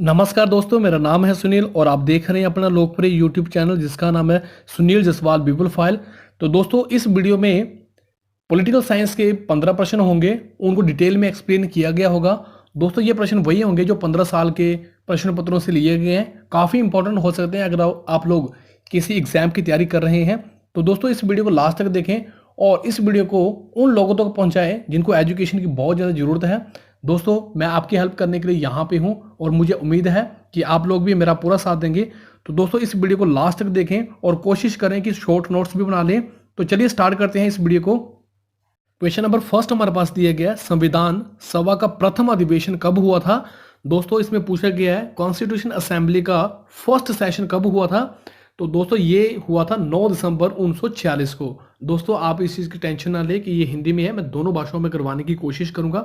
नमस्कार दोस्तों, मेरा नाम है सुनील और आप देख रहे हैं अपना लोकप्रिय यूट्यूब चैनल जिसका नाम है सुनील जसवाल पीपल फाइल। तो दोस्तों इस वीडियो में पॉलिटिकल साइंस के 15 प्रश्न होंगे, उनको डिटेल में एक्सप्लेन किया गया होगा। दोस्तों ये प्रश्न वही होंगे जो 15 साल के प्रश्न पत्रों से लिए गए हैं। काफ़ी इंपॉर्टेंट हो सकते हैं अगर आप लोग किसी एग्जाम की तैयारी कर रहे हैं। तो दोस्तों इस वीडियो को लास्ट तक देखें और इस वीडियो को उन लोगों तक पहुंचाएं जिनको एजुकेशन की बहुत ज़्यादा ज़रूरत है। दोस्तों मैं आपकी हेल्प करने के लिए यहाँ पे हूँ और मुझे उम्मीद है कि आप लोग भी मेरा पूरा साथ देंगे। तो दोस्तों इस वीडियो को लास्ट तक देखें और कोशिश करें कि शॉर्ट नोट्स भी बना लें। तो चलिए स्टार्ट करते हैं इस वीडियो को। क्वेश्चन नंबर फर्स्ट हमारे पास दिया गया है, संविधान सभा का प्रथम अधिवेशन कब हुआ था। दोस्तों इसमें पूछा गया है कॉन्स्टिट्यूशन असेंबली का फर्स्ट सेशन कब हुआ था। तो दोस्तों ये हुआ था 9 दिसंबर 1946 को। दोस्तों आप इस चीज़ की टेंशन ना लें कि ये हिंदी में है, मैं दोनों भाषाओं में करवाने की कोशिश करूंगा।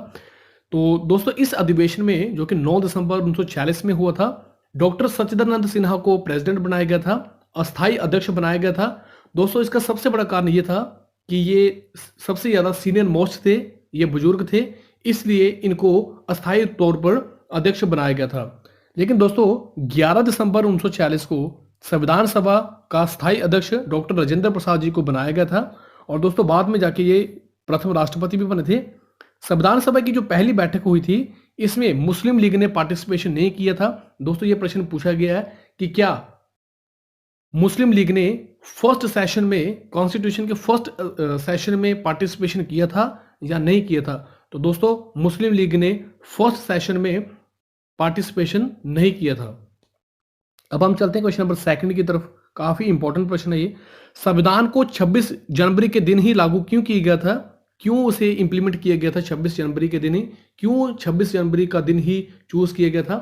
तो दोस्तों इस अधिवेशन में जो कि 9 दिसंबर 1946 में हुआ था, डॉक्टर सच्चिदानंद सिन्हा को प्रेसिडेंट बनाया गया था, अस्थायी अध्यक्ष बनाया गया था। दोस्तों इसका सबसे बड़ा कारण ये था कि ये सबसे ज़्यादा सीनियर मोस्ट थे, ये बुजुर्ग थे, इसलिए इनको अस्थायी तौर पर अध्यक्ष बनाया गया था। लेकिन दोस्तों 11 दिसंबर 1946 को संविधान सभा का स्थायी अध्यक्ष डॉक्टर राजेंद्र प्रसाद जी को बनाया गया था और दोस्तों बाद में जाके ये प्रथम राष्ट्रपति भी बने थे। संविधान सभा की जो पहली बैठक हुई थी इसमें मुस्लिम लीग ने पार्टिसिपेशन नहीं किया था। दोस्तों ये प्रश्न पूछा गया है कि क्या मुस्लिम लीग ने फर्स्ट सेशन में, कॉन्स्टिट्यूशन के फर्स्ट सेशन में पार्टिसिपेशन किया था या नहीं किया था। तो दोस्तों मुस्लिम लीग ने फर्स्ट सेशन में पार्टिसिपेशन नहीं किया था। अब हम चलते हैं क्वेश्चन नंबर सेकंड की तरफ। काफी इंपॉर्टेंट प्रश्न है ये। संविधान को 26 जनवरी के दिन ही लागू क्यों किया गया था, क्यों उसे इंप्लीमेंट किया गया था 26 जनवरी के दिन ही, क्यों 26 जनवरी का दिन ही चूज किया गया था।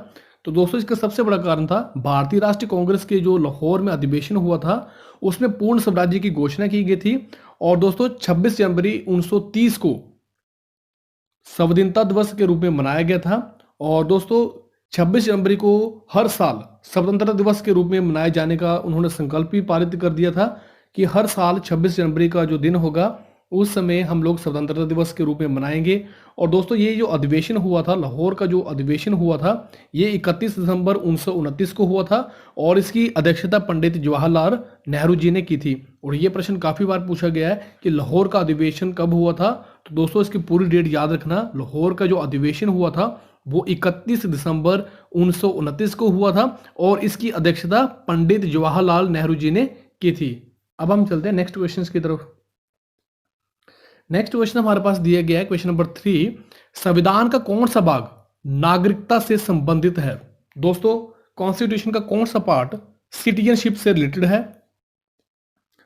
तो दोस्तों इसका सबसे बड़ा कारण था भारतीय राष्ट्रीय कांग्रेस के जो लाहौर में अधिवेशन हुआ था उसमें पूर्ण स्वराज्य की घोषणा की गई थी। और दोस्तों 26 जनवरी 1930 को संविधान दिवस के रूप में मनाया गया था। और दोस्तों 26 जनवरी को हर साल स्वतंत्रता दिवस के रूप में मनाए जाने का उन्होंने संकल्प भी पारित कर दिया था कि हर साल 26 जनवरी का जो दिन होगा उस समय हम लोग स्वतंत्रता दिवस के रूप में मनाएंगे। और दोस्तों ये जो अधिवेशन हुआ था, लाहौर का जो अधिवेशन हुआ था, ये 31 दिसंबर 1929 को हुआ था और इसकी अध्यक्षता पंडित जवाहरलाल नेहरू जी ने की थी। और ये प्रश्न काफ़ी बार पूछा गया है कि लाहौर का अधिवेशन कब हुआ था। तो दोस्तों इसकी पूरी डेट याद रखना। लाहौर का जो अधिवेशन हुआ था वो 31 दिसंबर 1929 को हुआ था और इसकी अध्यक्षता पंडित जवाहरलाल नेहरू जी ने की थी। अब हम चलते हैं नेक्स्ट क्वेश्चन की तरफ। नेक्स्ट क्वेश्चन हमारे पास दिया गया है क्वेश्चन नंबर 3, संविधान का कौन सा भाग नागरिकता से संबंधित है। दोस्तों कॉन्स्टिट्यूशन का कौन सा पार्ट सिटीजनशिप से रिलेटेड है।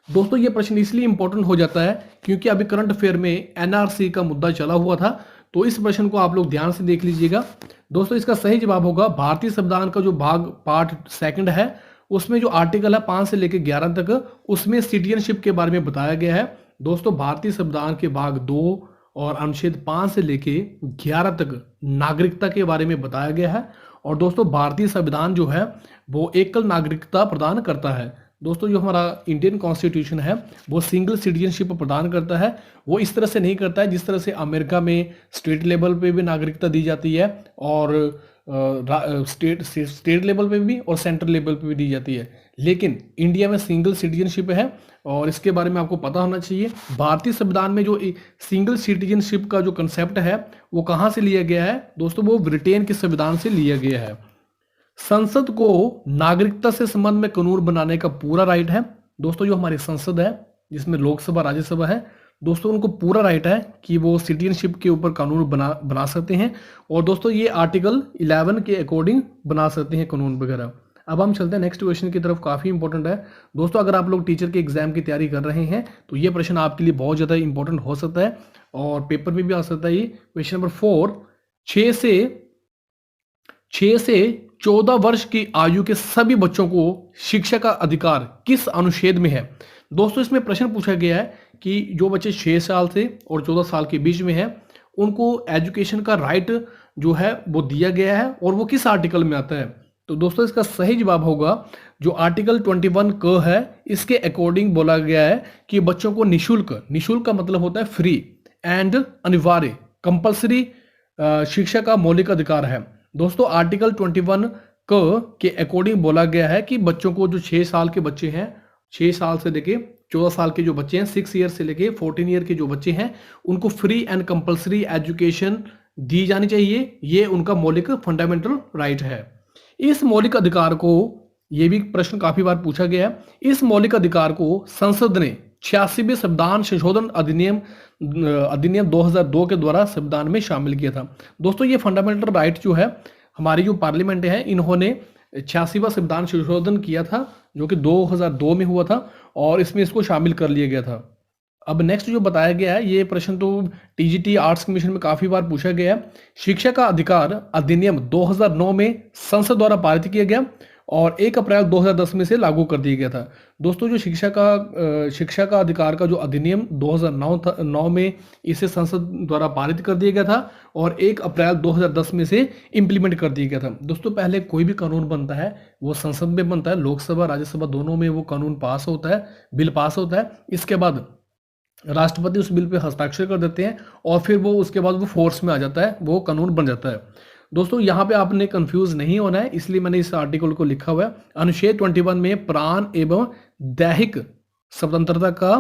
दोस्तों ये प्रश्न इसलिए इंपॉर्टेंट हो जाता है क्योंकि अभी करंट अफेयर में एनआरसी का मुद्दा चला हुआ था। तो इस प्रश्न को आप लोग ध्यान से देख लीजिएगा। दोस्तों इसका सही जवाब होगा भारतीय संविधान का जो भाग पार्ट सेकंड है उसमें जो आर्टिकल है 5 से लेकर 11 तक, उसमें सिटीजनशिप के बारे में बताया गया है। दोस्तों भारतीय संविधान के भाग 2 और अनुच्छेद 5 से लेके 11 तक नागरिकता के बारे में बताया गया है। और दोस्तों भारतीय संविधान जो है वो एकल नागरिकता प्रदान करता है। दोस्तों जो हमारा इंडियन कॉन्स्टिट्यूशन है वो सिंगल सिटीजनशिप प्रदान करता है। वो इस तरह से नहीं करता है जिस तरह से अमेरिका में स्टेट लेवल पे भी नागरिकता दी जाती है और स्टेट लेवल पे भी और सेंट्रल लेवल पे भी दी जाती है। लेकिन इंडिया में सिंगल सिटीजनशिप है और इसके बारे में आपको पता होना चाहिए। भारतीय संविधान में जो सिंगल सिटीजनशिप का जो कंसेप्ट है वो कहाँ से लिया गया है दोस्तों, वो ब्रिटेन के संविधान से लिया गया है। संसद को नागरिकता से संबंध में कानून बनाने का पूरा राइट है। दोस्तों जो हमारी संसद है जिसमें लोकसभा राज्यसभा है, दोस्तों उनको पूरा राइट है कि वो सिटीजनशिप के ऊपर कानून बना सकते हैं। और दोस्तों ये आर्टिकल 11 के अकॉर्डिंग बना सकते हैं कानून वगैरह। अब हम चलते हैं नेक्स्ट क्वेश्चन की तरफ। काफ़ी इंपॉर्टेंट है दोस्तों, अगर आप लोग टीचर के एग्जाम की तैयारी कर रहे हैं तो ये प्रश्न आपके लिए बहुत ज़्यादा इंपॉर्टेंट हो सकता है और पेपर में भी आ सकता है। ये क्वेश्चन नंबर 4, 6 से 14 वर्ष की आयु के सभी बच्चों को शिक्षा का अधिकार किस अनुच्छेद में है। दोस्तों इसमें प्रश्न पूछा गया है कि जो बच्चे 6 साल से और 14 साल के बीच में है उनको एजुकेशन का राइट जो है वो दिया गया है और वो किस आर्टिकल में आता है। तो दोस्तों इसका सही जवाब होगा जो आर्टिकल 21 क है, इसके अकॉर्डिंग बोला गया है कि बच्चों को निशुल्क, निशुल्क का मतलब होता है फ्री, एंड अनिवार्य कंपल्सरी शिक्षा का मौलिक अधिकार है। दोस्तों आर्टिकल 21 के अकॉर्डिंग बोला गया है कि बच्चों को, जो 6 साल के बच्चे हैं, 6 साल से लेके 14 साल के जो बच्चे हैं, 6 ईयर से लेके 14 ईयर के जो बच्चे हैं, उनको फ्री एंड कंपलसरी एजुकेशन दी जानी चाहिए। ये उनका मौलिक फंडामेंटल राइट है। इस मौलिक अधिकार को, ये भी प्रश्न काफी बार पूछा गया है, इस मौलिक अधिकार को संसद ने 86वें संविधान संशोधन अधिनियम 2002 के द्वारा संविधान में शामिल किया था। दोस्तों ये फंडामेंटल राइट जो है, हमारी जो पार्लियामेंट है, इन्होंने 86वां संविधान संशोधन किया था, जो कि 2002 में हुआ था, और इसमें इसको शामिल कर लिया गया था। अब नेक्स्ट जो बताया गया है, ये प्रश्न तो टीजीटी आर्ट्स कमीशन में काफी बार पूछा गया है। शिक्षा का अधिकार अधिनियम 2009 में संसद द्वारा पारित किया गया और 1 अप्रैल 2010 में से लागू कर दिया गया था। दोस्तों जो शिक्षा का अधिकार का जो अधिनियम 2009 में इसे संसद द्वारा पारित कर दिया गया था और 1 अप्रैल 2010 में से इम्प्लीमेंट कर दिया गया था। दोस्तों पहले कोई भी कानून बनता है वो संसद में बनता है, लोकसभा राज्यसभा दोनों में वो कानून पास होता है, बिल पास होता है। इसके बाद राष्ट्रपति उस बिल पे हस्ताक्षर कर देते हैं और फिर वो उसके बाद वो फोर्स में आ जाता है, वो कानून बन जाता है। दोस्तों यहाँ पे आपने कंफ्यूज नहीं होना है, इसलिए मैंने इस आर्टिकल को लिखा हुआ है। अनुच्छेद 21 में प्राण एवं दैहिक स्वतंत्रता का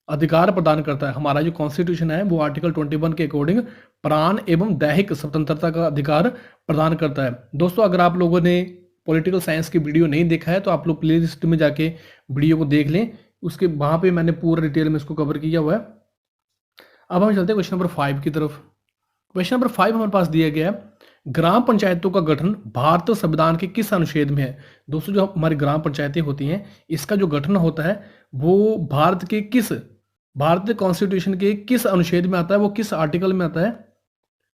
अधिकार प्रदान करता है। हमारा जो कॉन्स्टिट्यूशन है वो आर्टिकल 21 के अकॉर्डिंग प्राण एवं दैहिक स्वतंत्रता का अधिकार प्रदान करता है। दोस्तों अगर आप लोगों ने पॉलिटिकल साइंस की वीडियो नहीं देखा है तो आप लोग प्ले लिस्ट में जाके वीडियो को देख लें, उसके वहां पे मैंने पूरा डिटेल में इसको कवर किया हुआ है। अब हम चलते हैं क्वेश्चन नंबर 5 की तरफ। क्वेश्चन नंबर 5 हमारे पास दिया गया है, ग्राम पंचायतों का गठन भारतीय संविधान के किस अनुच्छेद में है। दोस्तों जो हमारी ग्राम पंचायतें होती हैं, इसका जो गठन होता है वो भारतीय कॉन्स्टिट्यूशन के किस अनुच्छेद में आता है, वो किस आर्टिकल में आता है।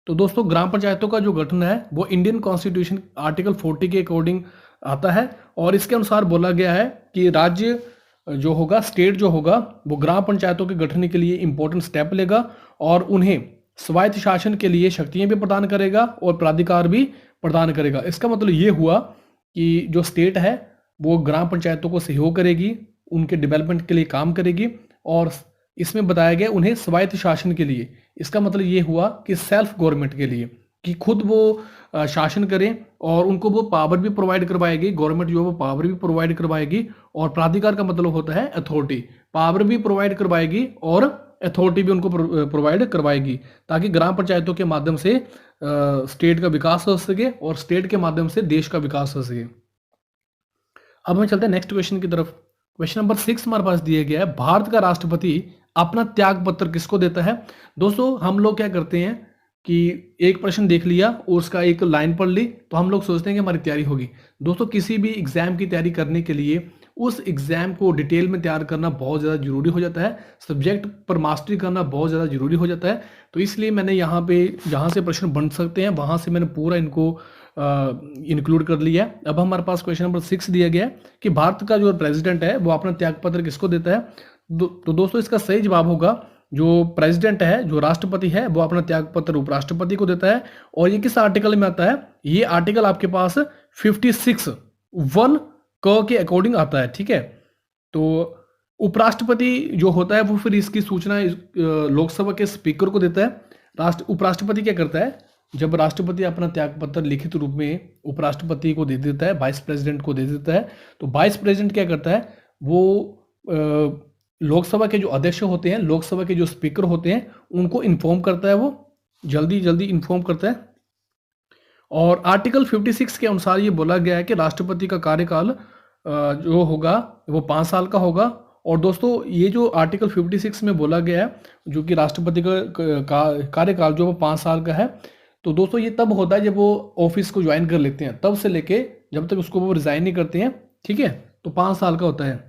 तो दोस्तों ग्राम पंचायतों का जो गठन है वो इंडियन कॉन्स्टिट्यूशन आर्टिकल 40 के अकॉर्डिंग आता है और इसके अनुसार बोला गया है कि राज्य जो होगा, स्टेट जो होगा, वो ग्राम पंचायतों के गठन के लिए इंपॉर्टेंट स्टेप लेगा और उन्हें स्वायत्त शासन के लिए शक्तियां भी प्रदान करेगा और प्राधिकार भी प्रदान करेगा। इसका मतलब ये हुआ कि जो स्टेट है वो ग्राम पंचायतों को सहयोग करेगी, उनके डेवलपमेंट के लिए काम करेगी और इसमें बताया गया उन्हें स्वायत्त शासन के लिए। इसका मतलब ये हुआ कि सेल्फ गवर्नमेंट के लिए, कि खुद वो शासन करें और उनको वो पावर भी प्रोवाइड करवाएगी, गवर्नमेंट जो है वो पावर भी प्रोवाइड करवाएगी। और प्राधिकार का मतलब होता है अथॉरिटी, पावर भी प्रोवाइड करवाएगी और अथॉरिटी भी उनको प्रोवाइड करवाएगी, ताकि ग्राम पंचायतों के माध्यम से स्टेट का विकास हो सके और स्टेट के माध्यम से देश का विकास हो सके। अब हम चलते हैं नेक्स्ट क्वेश्चन की तरफ। क्वेश्चन नंबर 6 हमारे पास दिया गया है, भारत का राष्ट्रपति अपना त्याग पत्र किसको देता है। दोस्तों हम लोग क्या करते हैं कि एक प्रश्न देख लिया और उसका एक लाइन पढ़ ली तो हम लोग सोचते हैं कि हमारी तैयारी होगी। दोस्तों किसी भी एग्जाम की तैयारी करने के लिए उस एग्जाम को डिटेल में तैयार करना बहुत ज़्यादा जरूरी हो जाता है, सब्जेक्ट पर मास्टरी करना बहुत ज़्यादा जरूरी हो जाता है। तो इसलिए मैंने यहाँ पे जहाँ से प्रश्न बन सकते हैं वहाँ से मैंने पूरा इनको इंक्लूड कर लिया है। अब हमारे पास क्वेश्चन नंबर 6 दिया गया है कि भारत का जो प्रेसिडेंट है वो अपना त्यागपत्र किसको देता है। तो दोस्तों इसका सही जवाब होगा, जो प्रेसिडेंट है, जो राष्ट्रपति है, वो अपना त्यागपत्र उपराष्ट्रपति को देता है। और ये किस आर्टिकल में आता है, ये आर्टिकल आपके पास 56(1) क के अकॉर्डिंग आता है। ठीक है, तो उपराष्ट्रपति जो होता है वो फिर इसकी सूचना लोकसभा के स्पीकर को देता है। उपराष्ट्रपति क्या करता है, जब राष्ट्रपति अपना त्यागपत्र लिखित रूप में उपराष्ट्रपति को दे देता है, वाइस प्रेसिडेंट को दे देता है, तो वाइस प्रेसिडेंट क्या करता है, वो लोकसभा के जो अध्यक्ष होते हैं, लोकसभा के जो स्पीकर होते हैं, उनको इन्फॉर्म करता है, वो जल्दी जल्दी इन्फॉर्म करता है। और आर्टिकल 56 के अनुसार ये बोला गया है कि राष्ट्रपति का कार्यकाल जो होगा वो 5 साल का होगा। और दोस्तों ये जो आर्टिकल 56 में बोला गया है, जो कि राष्ट्रपति का कार्यकाल जो वो 5 साल का है, तो दोस्तों ये तब होता है जब वो ऑफिस को ज्वाइन कर लेते हैं, तब से लेके जब तक उसको वो रिजाइन नहीं करते हैं। ठीक है, तो 5 साल का होता है।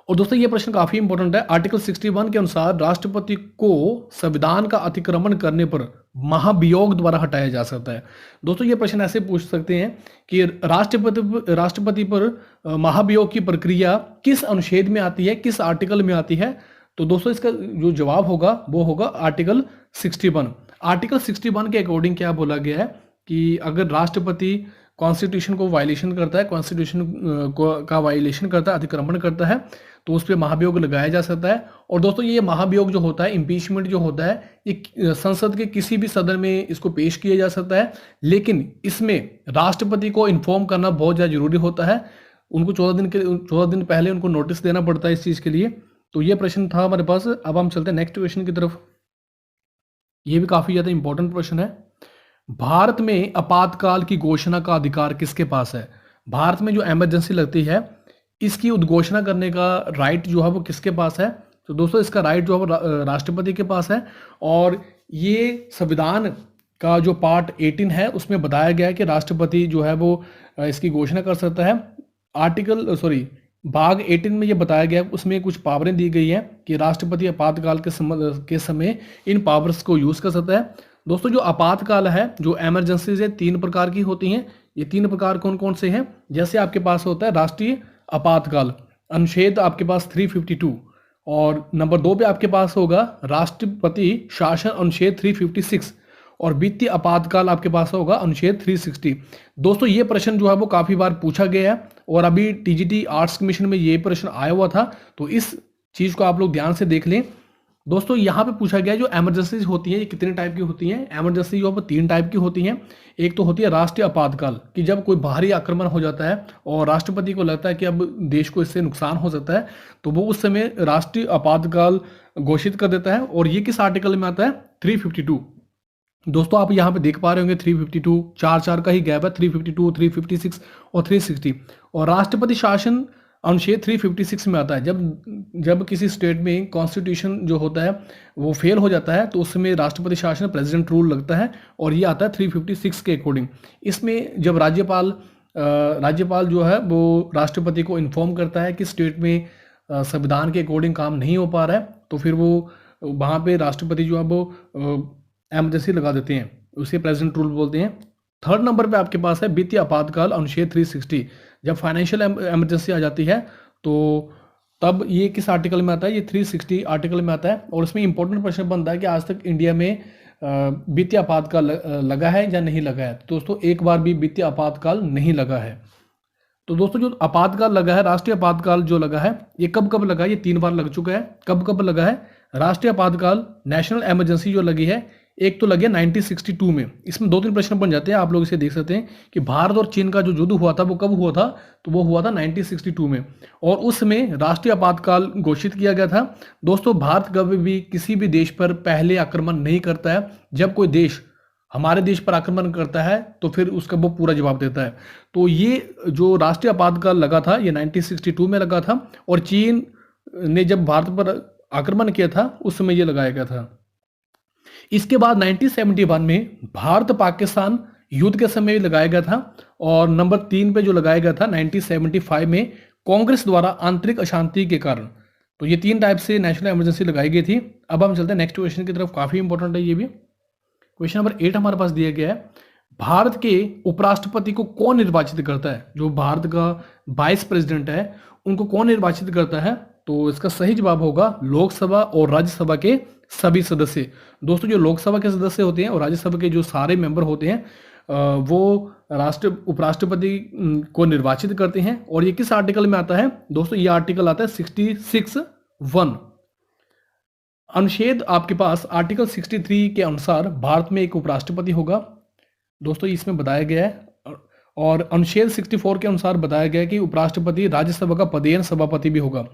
और दोस्तों ये प्रश्न काफी इंपॉर्टेंट है। आर्टिकल 61 के अनुसार राष्ट्रपति को संविधान का अतिक्रमण करने पर महाभियोग द्वारा हटाया जा सकता है। दोस्तों ये प्रश्न ऐसे पूछ सकते हैं कि राष्ट्रपति पर महाभियोग की प्रक्रिया किस अनुच्छेद में आती है, किस आर्टिकल में आती है। तो दोस्तों इसका जो जवाब होगा वो होगा आर्टिकल 61। आर्टिकल 61 के अकॉर्डिंग क्या बोला गया है कि अगर राष्ट्रपति कॉन्स्टिट्यूशन को वायलेशन करता है, कॉन्स्टिट्यूशन का वायलेशन करता है, अतिक्रमण करता है, तो उस पर महाभियोग लगाया जा सकता है। और दोस्तों ये महाभियोग जो होता है, इम्पीचमेंट जो होता है, ये संसद के किसी भी सदन में इसको पेश किया जा सकता है, लेकिन इसमें राष्ट्रपति को इन्फॉर्म करना बहुत ज़्यादा जरूरी होता है। उनको 14 दिन पहले उनको नोटिस देना पड़ता है इस चीज़ के लिए। तो ये प्रश्न था हमारे पास। अब हम चलते हैं नेक्स्ट क्वेश्चन की तरफ। ये भी काफ़ी ज़्यादा इंपॉर्टेंट प्रश्न है। भारत में आपातकाल की घोषणा का अधिकार किसके पास है? भारत में जो इमरजेंसी लगती है इसकी उद्घोषणा करने का राइट जो है वो किसके पास है? तो दोस्तों इसका राइट जो है वो राष्ट्रपति के पास है। और ये संविधान का जो पार्ट 18 है उसमें बताया गया है कि राष्ट्रपति जो है वो इसकी घोषणा कर सकता है। भाग 18 में ये बताया गया, उसमें कुछ पावरें दी गई हैं कि राष्ट्रपति आपातकाल के समय इन पावर्स को यूज़ कर सकता है। दोस्तों जो आपातकाल है, जो एमरजेंसीज है, 3 प्रकार की होती हैं। ये 3 प्रकार कौन कौन से हैं? जैसे आपके पास होता है राष्ट्रीय आपातकाल, अनुच्छेद आपके पास 352, और नंबर 2 पे आपके पास होगा राष्ट्रपति शासन अनुच्छेद 356, और वित्तीय आपातकाल आपके पास होगा अनुच्छेद 360। दोस्तों ये प्रश्न जो है वो काफ़ी बार पूछा गया है, और अभी टीजीटी आर्ट्स कमीशन में ये प्रश्न आया हुआ था, तो इस चीज़ को आप लोग ध्यान से देख लें। दोस्तों यहाँ पे पूछा गया जो एमरजेंसीज होती हैं ये कितने टाइप की होती हैं? एमरजेंसी जो है 3 टाइप की होती हैं। एक तो होती है राष्ट्रीय आपातकाल, कि जब कोई बाहरी आक्रमण हो जाता है और राष्ट्रपति को लगता है कि अब देश को इससे नुकसान हो सकता है, तो वो उस समय राष्ट्रीय आपातकाल घोषित कर देता है। और ये किस आर्टिकल में आता है? 352। दोस्तों आप यहाँ पे देख पा रहे होंगे 352, 4 का ही गैप है, 352, 356 और 360। और राष्ट्रपति शासन अनुच्छेद 356 में आता है, जब किसी स्टेट में कॉन्स्टिट्यूशन जो होता है वो फेल हो जाता है, तो उसमें राष्ट्रपति शासन प्रेसिडेंट रूल लगता है, और ये आता है 356 के अकॉर्डिंग। इसमें जब राज्यपाल जो है वो राष्ट्रपति को इन्फॉर्म करता है कि स्टेट में संविधान के अकॉर्डिंग काम नहीं हो पा रहा है, तो फिर वो वहाँ पे राष्ट्रपति जो है वो एमरजेंसी लगा देते हैं, उसे प्रेसिडेंट रूल बोलते हैं। 3rd नंबर पे आपके पास है वित्तीय आपातकाल अनुच्छेद 360। जब फाइनेंशियल एमरजेंसी आ जाती है तो तब ये किस आर्टिकल में आता है? ये 360 आर्टिकल में आता है। और इसमें इंपॉर्टेंट प्रश्न बनता है कि आज तक इंडिया में वित्तीय आपातकाल लगा है या नहीं लगा है? तो दोस्तों एक बार भी वित्तीय आपातकाल नहीं लगा है। तो दोस्तों जो आपातकाल लगा है, राष्ट्रीय आपातकाल जो लगा है, ये कब कब लगा है? ये 3 बार लग चुका है। कब कब लगा है राष्ट्रीय आपातकाल? नेशनल इमरजेंसी जो लगी है, एक तो लगे 1962 में। इसमें 2-3 प्रश्न बन जाते हैं, आप लोग इसे देख सकते हैं कि भारत और चीन का जो युद्ध हुआ था वो कब हुआ था? तो वो हुआ था 1962 में, और उस समय राष्ट्रीय आपातकाल घोषित किया गया था। दोस्तों भारत कभी भी किसी भी देश पर पहले आक्रमण नहीं करता है। जब कोई देश हमारे देश पर आक्रमण करता है तो फिर उसका वो पूरा जवाब देता है। तो ये जो राष्ट्रीय आपातकाल लगा था ये 1962 में लगा था, और चीन ने जब भारत पर आक्रमण किया था उस समय ये लगाया गया था। इसके बाद 1971 में भारत पाकिस्तान युद्ध के समय लगाया गया था, और नंबर 3 पे जो लगाया गया था 1975 में कांग्रेस द्वारा आंतरिक अशांति के कारण। तो ये 3 टाइप से नेशनल इमरजेंसी लगाई गई थी। अब हम चलते हैं नेक्स्ट क्वेश्चन की तरफ, काफी इंपॉर्टेंट है ये भी। क्वेश्चन नंबर 8 हमारे पास दिया गया है, भारत के उपराष्ट्रपति को कौन निर्वाचित करता है? जो भारत का वाइस प्रेसिडेंट है उनको कौन निर्वाचित करता है? तो इसका सही जवाब होगा लोकसभा और राज्यसभा के सभी सदस्य। दोस्तों जो लोकसभा के सदस्य होते हैं और राज्यसभा के जो सारे मेंबर होते हैं वो उपराष्ट्रपति को निर्वाचित करते हैं। और ये किस आर्टिकल में आता है? दोस्तों ये आर्टिकल आता है 66(1). अनुच्छेद आपके पास आर्टिकल 63 के अनुसार भारत में एक उपराष्ट्रपति होगा। दोस्तों इसमें बताया गया है। और अनुच्छेद 64 के अनुसार बताया गया है कि उपराष्ट्रपति राज्यसभा का पदेन सभापति भी होगा।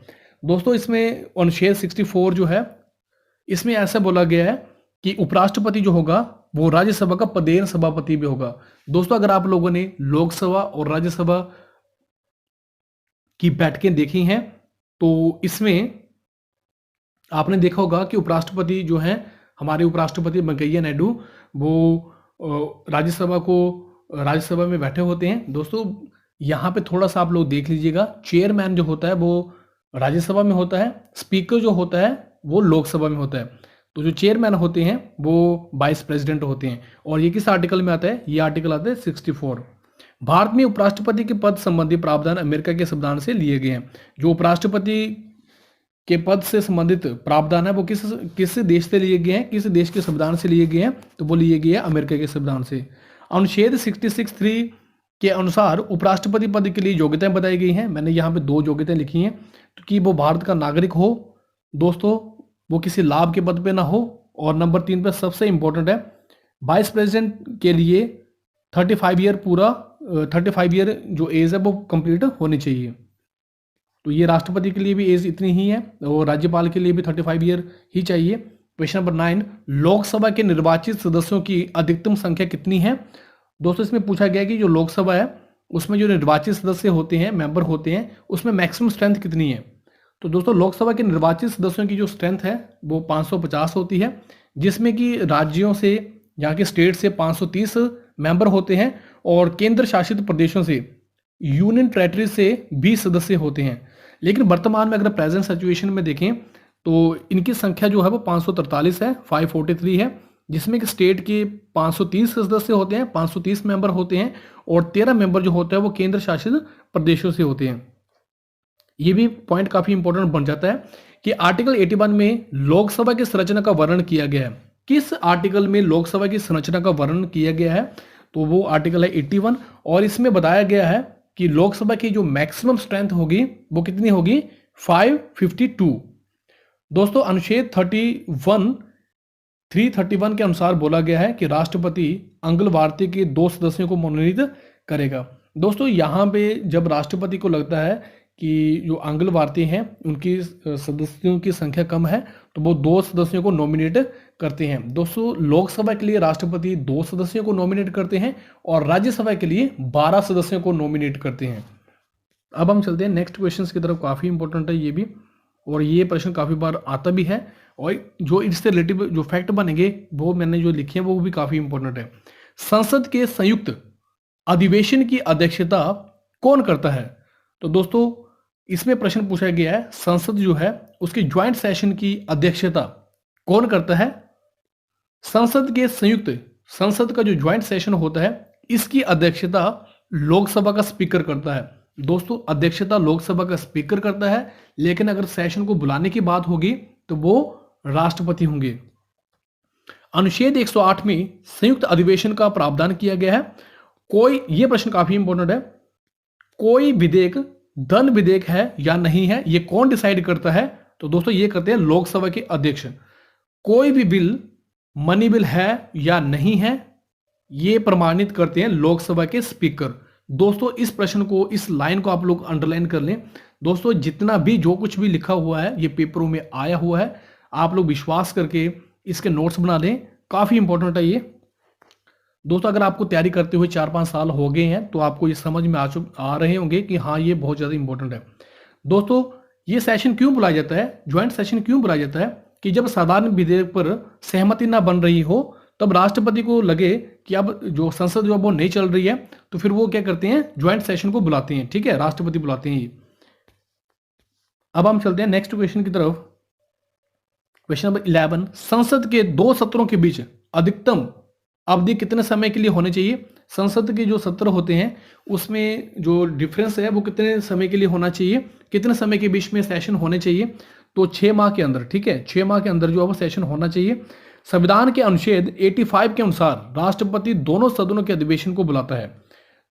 दोस्तों इसमें अनुच्छेद 64 जो है इसमें ऐसा बोला गया है कि उपराष्ट्रपति जो होगा वो राज्यसभा का पदेन सभापति भी होगा। दोस्तों अगर आप लोगों ने लोकसभा और राज्यसभा की बैठकें देखी हैं तो इसमें आपने देखा होगा कि उपराष्ट्रपति जो हैं हमारे उपराष्ट्रपति वेंकैया नायडू वो राज्यसभा में बैठे होते हैं। दोस्तों यहाँ पे थोड़ा सा आप लोग देख लीजिएगा, चेयरमैन जो होता है वो राज्यसभा में होता है, स्पीकर जो होता है वो लोकसभा में होता है। तो जो चेयरमैन होते हैं वो वाइस प्रेसिडेंट होते हैं। और ये किस आर्टिकल में आता है? ये आर्टिकल आता है 64। भारत में उपराष्ट्रपति के पद संबंधी प्रावधान अमेरिका के संविधान से लिए गए हैं। जो उपराष्ट्रपति के पद से संबंधित प्रावधान है वो किस देश से लिए गए हैं, किस देश के संविधान से लिए गए हैं? तो वो लिए गए हैं अमेरिका के संविधान से। अनुच्छेद 66(3) के अनुसार उपराष्ट्रपति पद के लिए योग्यताएं बताई गई हैं। मैंने यहाँ पे 2 योग्यताएं लिखी हैं, तो कि वो भारत का नागरिक हो दोस्तों, वो किसी लाभ के पद पे ना हो, और नंबर 3 पे सबसे इंपॉर्टेंट है, वाइस प्रेसिडेंट के लिए 35 ईयर पूरा 35 ईयर जो एज है वो कंप्लीट होनी चाहिए। तो ये राष्ट्रपति के लिए भी एज इतनी ही है और राज्यपाल के लिए भी 35 ईयर ही चाहिए। क्वेश्चन नंबर 9, लोकसभा के निर्वाचित सदस्यों की अधिकतम संख्या कितनी है? दोस्तों इसमें पूछा गया कि जो लोकसभा है उसमें जो निर्वाचित सदस्य होते हैं, मेंबर होते हैं, उसमें मैक्सिमम स्ट्रेंथ कितनी है? तो दोस्तों लोकसभा के निर्वाचित सदस्यों की जो स्ट्रेंथ है वो 550 होती है, जिसमें कि राज्यों से, यहाँ के स्टेट से 530 मेंबर होते हैं और केंद्र शासित प्रदेशों से, यूनियन टेरिटरी से 20 सदस्य होते हैं। लेकिन वर्तमान में अगर प्रेजेंट सिचुएशन में देखें तो इनकी संख्या जो है वो 543 है, 543 है, जिसमें कि स्टेट के 530 सदस्य होते हैं, 530 मेंबर होते हैं, और 13 मेंबर जो होते हैं वो केंद्र शासित प्रदेशों से होते हैं। ये भी पॉइंट काफी इंपॉर्टेंट बन जाता है कि आर्टिकल 81 में लोकसभा की संरचना का वर्णन किया गया है। किस आर्टिकल में लोकसभा की संरचना का वर्णन किया गया है? तो वो आर्टिकल है 81, और इसमें बताया गया है कि लोकसभा की जो मैक्सिमम स्ट्रेंथ होगी वो कितनी होगी? 552। दोस्तों अनुच्छेद 331 के अनुसार बोला गया है कि राष्ट्रपति अंगल भारतीय के 2 सदस्यों को मनोनीत करेगा। दोस्तों यहाँ पे जब राष्ट्रपति को लगता है कि जो आंग्ल भारतीय हैं उनकी सदस्यों की संख्या कम है, तो वो 2 सदस्यों को नॉमिनेट करते हैं। दोस्तों लोकसभा के लिए राष्ट्रपति 2 सदस्यों को नॉमिनेट करते हैं और राज्यसभा के लिए 12 सदस्यों को नॉमिनेट करते हैं। अब हम चलते हैं नेक्स्ट क्वेश्चन की तरफ। काफ़ी इंपॉर्टेंट है ये भी, और ये प्रश्न काफ़ी बार आता भी है, और जो इससे रिलेटिव जो फैक्ट बनेंगे वो मैंने जो लिखे हैं वो भी काफ़ी इंपॉर्टेंट है। संसद के संयुक्त अधिवेशन की अध्यक्षता कौन करता है? तो दोस्तों इसमें प्रश्न पूछा गया है, संसद जो है उसके ज्वाइंट सेशन की अध्यक्षता कौन करता है? संसद का जो ज्वाइंट सेशन होता है इसकी अध्यक्षता लोकसभा का स्पीकर करता है। दोस्तों अध्यक्षता लोकसभा का स्पीकर करता है, लेकिन अगर सेशन को बुलाने की बात होगी तो वो राष्ट्रपति होंगे। अनुच्छेद 108 में संयुक्त अधिवेशन का प्रावधान किया गया है। ये प्रश्न काफी इंपॉर्टेंट है, कोई विधेयक धन विधेयक है या नहीं है, ये कौन डिसाइड करता है? तो दोस्तों ये करते हैं लोकसभा के अध्यक्ष। कोई भी बिल मनी बिल है या नहीं है, ये प्रमाणित करते हैं लोकसभा के स्पीकर। दोस्तों इस प्रश्न को, इस लाइन को आप लोग अंडरलाइन कर लें। दोस्तों जितना भी जो कुछ भी लिखा हुआ है ये पेपरों में आया हुआ है, आप लोग विश्वास करके इसके नोट्स बना लें, काफी इंपॉर्टेंट है ये। दोस्तों अगर आपको तैयारी करते हुए 4-5 साल हो गए हैं तो आपको ये समझ में आ रहे होंगे कि हाँ ये बहुत ज़्यादा इंपॉर्टेंट है। दोस्तों ये सेशन क्यों बुलाया जाता है, ज्वाइंट सेशन क्यों बुलाया जाता है? कि जब साधारण विधेयक पर सहमति ना बन रही हो तब राष्ट्रपति को लगे कि अब जो संसद जो वो नहीं चल रही है, तो फिर वो क्या करते हैं, ज्वाइंट सेशन को बुलाते हैं। ठीक है, राष्ट्रपति बुलाते हैं ये। अब हम चलते हैं नेक्स्ट क्वेश्चन की तरफ। क्वेश्चन नंबर 11, संसद के 2 सत्रों के बीच अधिकतम अवधि कितने समय के लिए होने चाहिए? संसद के जो सत्र होते हैं उसमें जो डिफरेंस है वो कितने समय के लिए होना चाहिए, कितने समय के बीच में सेशन होने चाहिए? तो 6 माह के अंदर। ठीक है, 6 माह के अंदर जो है वो सेशन होना चाहिए। संविधान के अनुच्छेद 85 के अनुसार राष्ट्रपति दोनों सदनों के अधिवेशन को बुलाता है।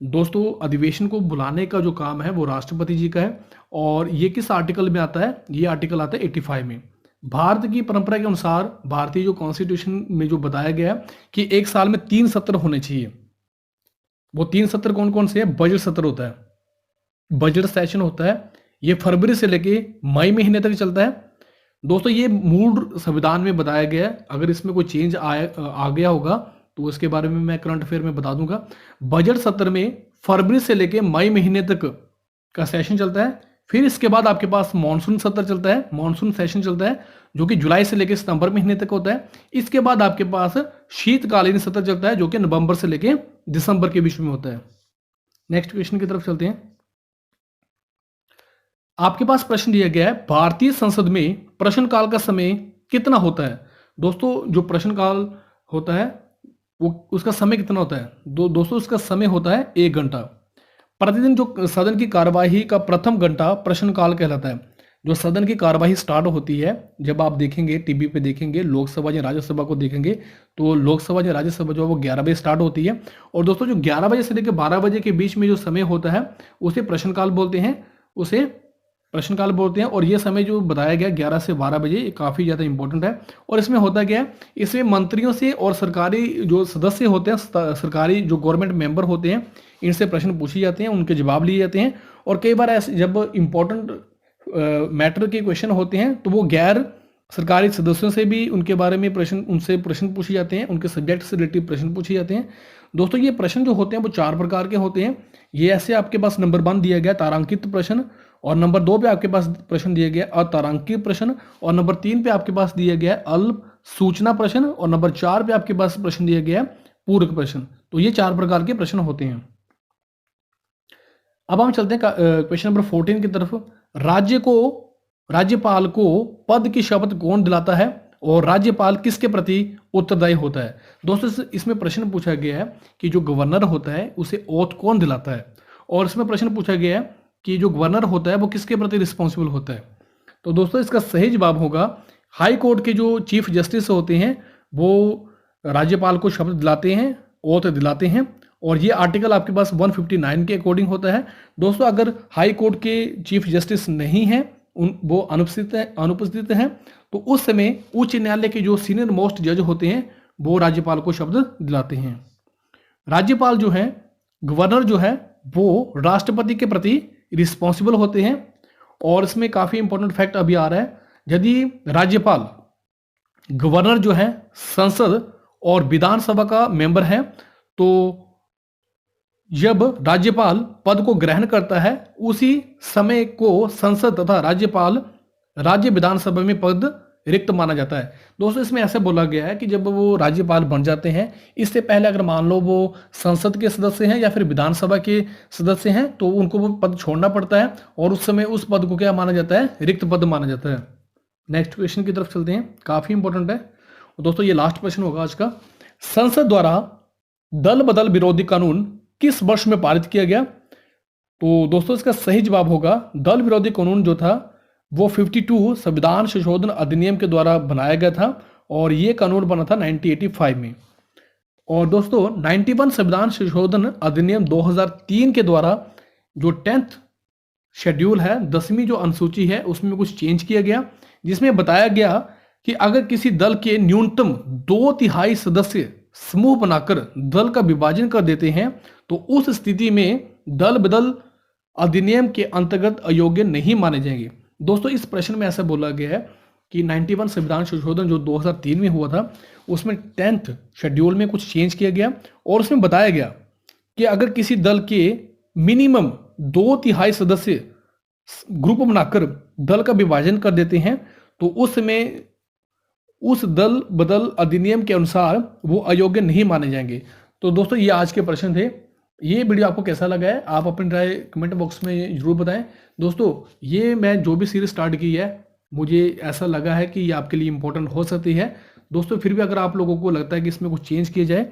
दोस्तों अधिवेशन को बुलाने का जो काम है वो राष्ट्रपति जी का है, और ये किस आर्टिकल में आता है? ये आर्टिकल आता है 85 में। भारत की परंपरा के अनुसार, भारतीय जो कॉन्स्टिट्यूशन में जो बताया गया है कि 1 साल में 3 सत्र होने चाहिए। वो 3 सत्र कौन कौन से हैं? बजट सत्र होता है, बजट सेशन होता है, ये फरवरी से लेके मई महीने तक चलता है। दोस्तों ये मूल संविधान में बताया गया है, अगर इसमें कोई चेंज आ गया होगा तो उसके बारे में मैं करंट अफेयर में बता दूंगा। बजट सत्र में फरवरी से लेके मई महीने तक का सेशन चलता है। फिर इसके बाद आपके पास मानसून सत्र चलता है, मानसून सेशन चलता है, जो कि जुलाई से लेकर सितंबर महीने तक होता है। इसके बाद आपके पास शीतकालीन सत्र चलता है, जो कि नवंबर से लेकर दिसंबर के बीच में होता है। नेक्स्ट क्वेश्चन की तरफ चलते हैं। आपके पास प्रश्न दिया गया है, भारतीय संसद में प्रश्नकाल का समय कितना होता है? दोस्तों जो प्रश्नकाल होता है वो उसका समय कितना होता है? दोस्तों उसका समय होता है 1 घंटा। प्रतिदिन जो सदन की कार्यवाही का प्रथम घंटा प्रश्नकाल कहलाता है, जो सदन की कार्यवाही स्टार्ट होती है, जब आप देखेंगे टीवी पे देखेंगे लोकसभा या राज्यसभा को देखेंगे, तो लोकसभा या राज्यसभा जो है वो 11 बजे स्टार्ट होती है। और दोस्तों जो 11 बजे से लेकर 12 बजे के बीच में जो समय होता है उसे प्रश्नकाल बोलते हैं, उसे प्रश्नकाल बोलते हैं। और ये समय जो बताया गया 11 से 12 बजे, ये काफ़ी ज़्यादा इंपॉर्टेंट है। और इसमें होता क्या है, इसमें मंत्रियों से और सरकारी जो सदस्य होते हैं, सरकारी जो गवर्नमेंट मेंबर होते हैं, इनसे प्रश्न पूछे जाते हैं, उनके जवाब लिए जाते हैं। और कई बार ऐसे जब इम्पोर्टेंट मैटर के क्वेश्चन होते हैं तो वो गैर सरकारी सदस्यों से भी उनके बारे में उनसे प्रश्न पूछे जाते हैं, उनके सब्जेक्ट से रिलेटिव प्रश्न पूछे जाते हैं। दोस्तों ये प्रश्न जो होते हैं वो 4 प्रकार के होते हैं। ये ऐसे आपके पास नंबर 1 दिया गया तारांकित प्रश्न, और नंबर 2 पे आपके पास प्रश्न दिया गया अतारांकित प्रश्न, और नंबर 3 पे आपके पास दिया गया अल्प सूचना प्रश्न, और नंबर 4 पे आपके पास प्रश्न दिया गया पूरक प्रश्न। तो ये 4 प्रकार के प्रश्न होते हैं। अब हम चलते हैं क्वेश्चन नंबर 14 की तरफ। राज्यपाल को पद की शपथ कौन दिलाता है और राज्यपाल किसके प्रति उत्तरदायी होता है? दोस्तों इसमें प्रश्न पूछा गया है कि जो गवर्नर होता है उसे ओथ कौन दिलाता है, और इसमें प्रश्न पूछा गया है कि जो गवर्नर होता है वो किसके प्रति रिस्पॉन्सिबल होता है। तो दोस्तों इसका सही जवाब होगा हाई कोर्ट के जो चीफ जस्टिस होते हैं वो राज्यपाल को शपथ दिलाते हैं, ओथ दिलाते हैं। और ये आर्टिकल आपके पास 159 के अकॉर्डिंग होता है। दोस्तों अगर हाई कोर्ट के चीफ जस्टिस नहीं हैं, वो अनुपस्थित हैं, तो उस समय उच्च न्यायालय के जो सीनियर मोस्ट जज होते हैं वो राज्यपाल को शपथ दिलाते हैं। राज्यपाल जो है, गवर्नर जो है, वो राष्ट्रपति के प्रति रिस्पॉन्सिबल होते हैं। और इसमें काफ़ी इंपॉर्टेंट फैक्ट अभी आ रहा है, यदि राज्यपाल, गवर्नर जो है संसद और विधानसभा का मेंबर है, तो जब राज्यपाल पद को ग्रहण करता है उसी समय को संसद तथा राज्य विधानसभा में पद रिक्त माना जाता है। दोस्तों इसमें ऐसे बोला गया है कि जब वो राज्यपाल बन जाते हैं, इससे पहले अगर मान लो वो संसद के सदस्य हैं या फिर विधानसभा के सदस्य हैं, तो उनको वो पद छोड़ना पड़ता है, और उस समय उस पद को क्या माना जाता है? रिक्त पद माना जाता है। नेक्स्ट क्वेश्चन की तरफ चलते हैं, काफी इंपॉर्टेंट है दोस्तों, ये लास्ट क्वेश्चन होगा आज का। संसद द्वारा दल बदल विरोधी कानून किस वर्ष में पारित किया गया? तो दोस्तों इसका सही जवाब होगा दल विरोधी कानून जो था वो 52 संविधान संशोधन अधिनियम के द्वारा बनाया गया था, और ये कानून बना था 1985 में। और दोस्तों 91 संविधान संशोधन अधिनियम 2003 के द्वारा जो 10th शेड्यूल है, 10वीं जो अनुसूची है, उसमें कुछ चेंज किया गया, जिसमें बताया गया कि अगर किसी दल के न्यूनतम 2/3 सदस्य समूह बनाकर दल का विभाजन कर देते हैं, तो उस स्थिति में दल बदल अधिनियम के अंतर्गत अयोग्य नहीं माने जाएंगे। दोस्तों इस प्रश्न में ऐसा बोला गया है कि 91 संविधान संशोधन जो 2003 में हुआ था, उसमें 10th शेड्यूल में कुछ चेंज किया गया, और उसमें बताया गया कि अगर किसी दल के मिनिमम 2/3 सदस्य ग्रुप बनाकर दल का विभाजन कर देते हैं, तो उस समय उस दल बदल अधिनियम के अनुसार वो अयोग्य नहीं माने जाएंगे। तो दोस्तों ये आज के प्रश्न थे। ये वीडियो आपको कैसा लगा है आप अपनी राय कमेंट बॉक्स में जरूर बताएं। दोस्तों ये मैं जो भी सीरीज स्टार्ट की है, मुझे ऐसा लगा है कि ये आपके लिए इंपॉर्टेंट हो सकती है। दोस्तों फिर भी अगर आप लोगों को लगता है कि इसमें कुछ चेंज किया जाए,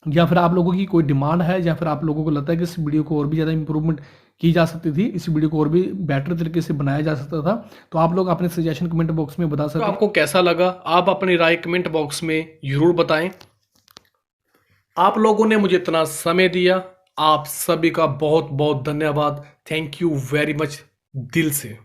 या फिर आप लोगों की कोई डिमांड है, या फिर आप लोगों को लगता है कि इस वीडियो को और भी ज़्यादा इंप्रूवमेंट की जा सकती थी, इस वीडियो को और भी बेटर तरीके से बनाया जा सकता था, तो आप लोग अपने सजेशन कमेंट बॉक्स में बता सकते हैं। तो आपको कैसा लगा आप अपनी राय कमेंट बॉक्स में जरूर बताएं। आप लोगों ने मुझे इतना समय दिया, आप सभी का बहुत बहुत धन्यवाद। थैंक यू वेरी मच दिल से।